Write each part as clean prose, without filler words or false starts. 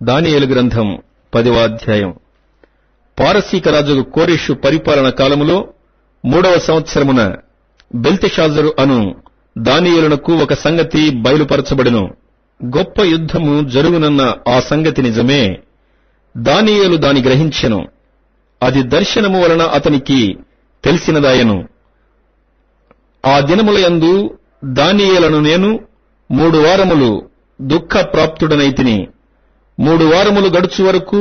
దానియేలు గ్రంథం 10వ అధ్యాయం. పారసీక రాజు కోరెషు పరిపాలన కాలములో 3వ సంవత్సరమున బెల్తెషాజరు అను దానియేలునకు ఒక సంగతి బయలుపరచబడెను. గొప్ప యుద్ధము జరుగునన్న ఆ సంగతి నిజమే. దానియేలు దాని గ్రహించెను. అది దర్శనము వలన అతనికి తెలిసినదాయెను. ఆ దినములయందు దానియేలను నేను 3 వారములు దుఃఖప్రాప్తుడనైతిని. 3 వారములు గడుచు వరకు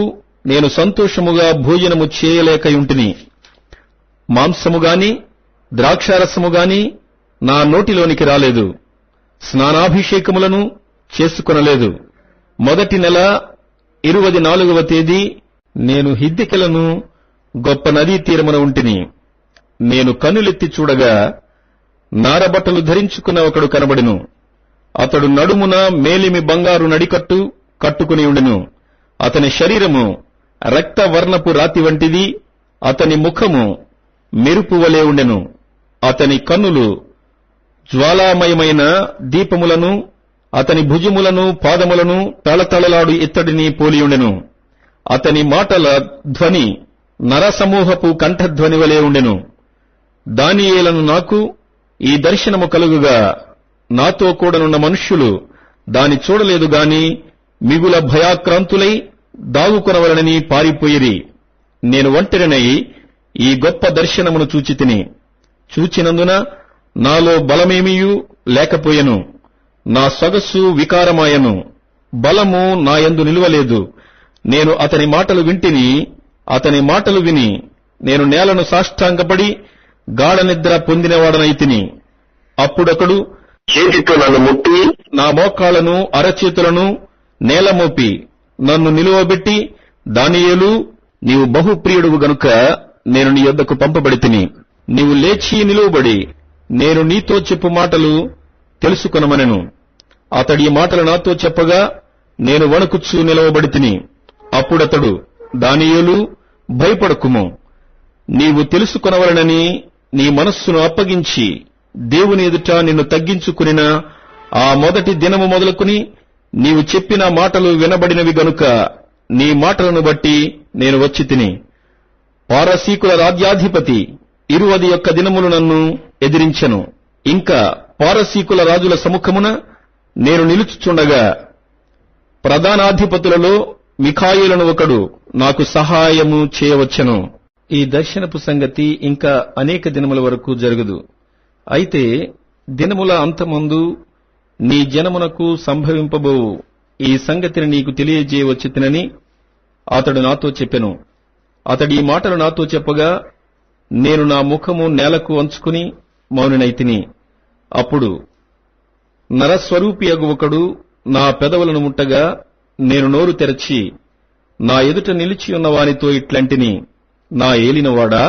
నేను సంతోషముగా భోజనము చేయలేకయుంటిని. మాంసము గాని ద్రాక్షారసము గాని నా నోటిలోనికి రాలేదు. స్నానాభిషేకములను చేసుకొనలేదు. మొదటి నెల 24వ తేదీ నేను హిద్దెకెలను గొప్ప నదీ తీరమున ఉంటిని. నేను కన్నులెత్తి చూడగా నారబట్టలు ధరించుకున్న ఒకడు కనబడెను. అతడు నడుమున మేలిమి బంగారు నడికట్టు కట్టుకుని ఉండెను. అతని శరీరము రక్తవర్ణపు రాతి వంటిది. అతని ముఖము మెరుపు వలె ఉండెను. అతని కన్నులు జ్వాలామయమైన దీపములను, అతని భుజములను పాదములను తళతళలాడు ఇత్తడిని పోలియుండెను. అతని మాటల ధ్వని నరసమూహపు కంఠధ్వని వలె ఉండెను. దానియేలను నాకు ఈ దర్శనము కలుగుగా నాతో కూడనున్న మనుష్యులు దాని చూడలేదు గాని మిగుల భయాక్రాంతులై దాగుకొనవలనని పారిపోయిరి. నేను ఒంటరినై ఈ గొప్ప దర్శనమును చూచితిని. చూచినందున నాలో బలమేమియూ లేకపోయెను. నా సొగసు వికారమాయను. బలము నా యందు నిలువలేదు. నేను అతని మాటలు వింటిని. అతని మాటలు విని నేను నేలను సాష్టాంగపడి గాఢ నిద్ర పొందినవాడనైతిని. అప్పుడొకడు చేతితో నన్ను ముట్టి నా మోకాళ్లను అరచేతులను నేలమోపి నన్ను నిలువబెట్టి, దానియేలు, నీవు బహుప్రియుడువు గనుక నేను నీ యొద్దకు పంపబడితిని. నీవు లేచి నిలువబడి నేను నీతో చెప్పు మాటలు తెలుసుకొనమనెను. అతడి ఈ మాటలు నాతో చెప్పగా నేను వణుకుచూ నిలవబడితిని. అప్పుడతడు, దానియేలు, భయపడకుము. నీవు తెలుసుకొనవలనని నీ మనస్సును అప్పగించి దేవుని ఎదుట నిన్ను తగ్గించుకునిన ఆ మొదటి దినము మొదలుకుని నీవు చెప్పిన మాటలు వినబడినవి గనుక నీ మాటలను బట్టి నేను వచ్చి తిని. పారసీకుల రాజ్యాధిపతి 21 దినములు నన్ను ఎదిరించెను. ఇంకా పారసీకుల రాజుల సముఖమున నేను నిలుచుచుండగా ప్రధానాధిపతులలో మిఖాయేలను ఒకడు నాకు సహాయము చేయవచ్చెను. ఈ దర్శనపు సంగతి ఇంకా అనేక దినముల వరకు జరగదు. అయితే దినముల అంతమందు నీ జనమునకు సంభవింపబోవు ఈ సంగతిని నీకు తెలియజేయవచ్చితినని అతడు నాతో చెప్పెను. అతడి ఈ మాటలు నాతో చెప్పగా నేను నా ముఖము నేలకు వంచుకుని మౌనినైతిని. అప్పుడు నరస్వరూపియగు ఒకడు నా పెదవులను ముట్టగా నేను నోరు తెరచి నా ఎదుట నిలిచియున్న వానితో ఇట్లంటిని, నా ఏలినవాడా,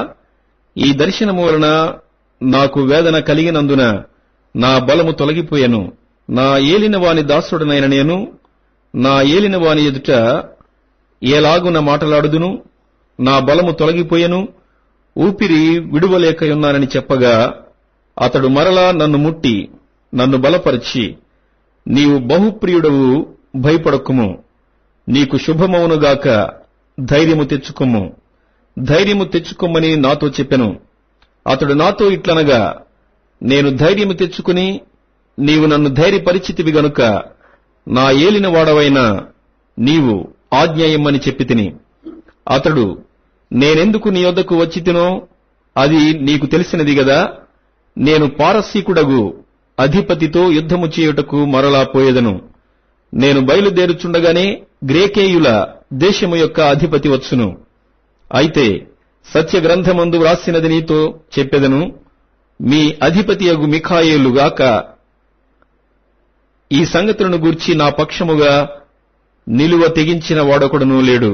ఈ దర్శనము వలన నాకు వేదన కలిగినందున నా బలము తొలగిపోయెను. నా ఏలిన వాని దాసుడనైన నేను నా ఏలిన వాని ఎదుట ఏలాగున మాటలాడుదును? నా బలము తొలగిపోయెను, ఊపిరి విడువలేకయున్నానని చెప్పగా అతడు మరలా నన్ను ముట్టి నన్ను బలపరిచి, నీవు బహుప్రియుడవు, భయపడకుము. నీకు శుభమవునుగాక, ధైర్యము తెచ్చుకొమ్ము. ధైర్యము తెచ్చుకొమ్మని నాతో చెప్పెను. అతడు నాతో ఇట్లనగా, నేను ధైర్యము తెచ్చుకుని నీవు నన్ను ధైర్యపరిచితివి గనుక నా ఏలిన వాడవైన నీవు ఆజ్ఞ ఇమ్మని చెప్పితిని. అతడు, నేనెందుకు నీ యొద్దకు వచ్చితినో అది నీకు తెలిసినది గదా. నేను పారసీకుడగు అధిపతితో యుద్ధము చేయుటకు మరలా పోయేదను. నేను బయలుదేరుచుండగానే గ్రేకేయుల దేశము యొక్క అధిపతి వచ్చును. అయితే సత్య గ్రంథమందు వ్రాసినది నీతో చెప్పెదను. మీ అధిపతియగు మిఖాయేలు గాక ఈ సంగతులను గూర్చి నా పక్షముగా నిలువ తెగించిన వాడొకడునూ లేడు.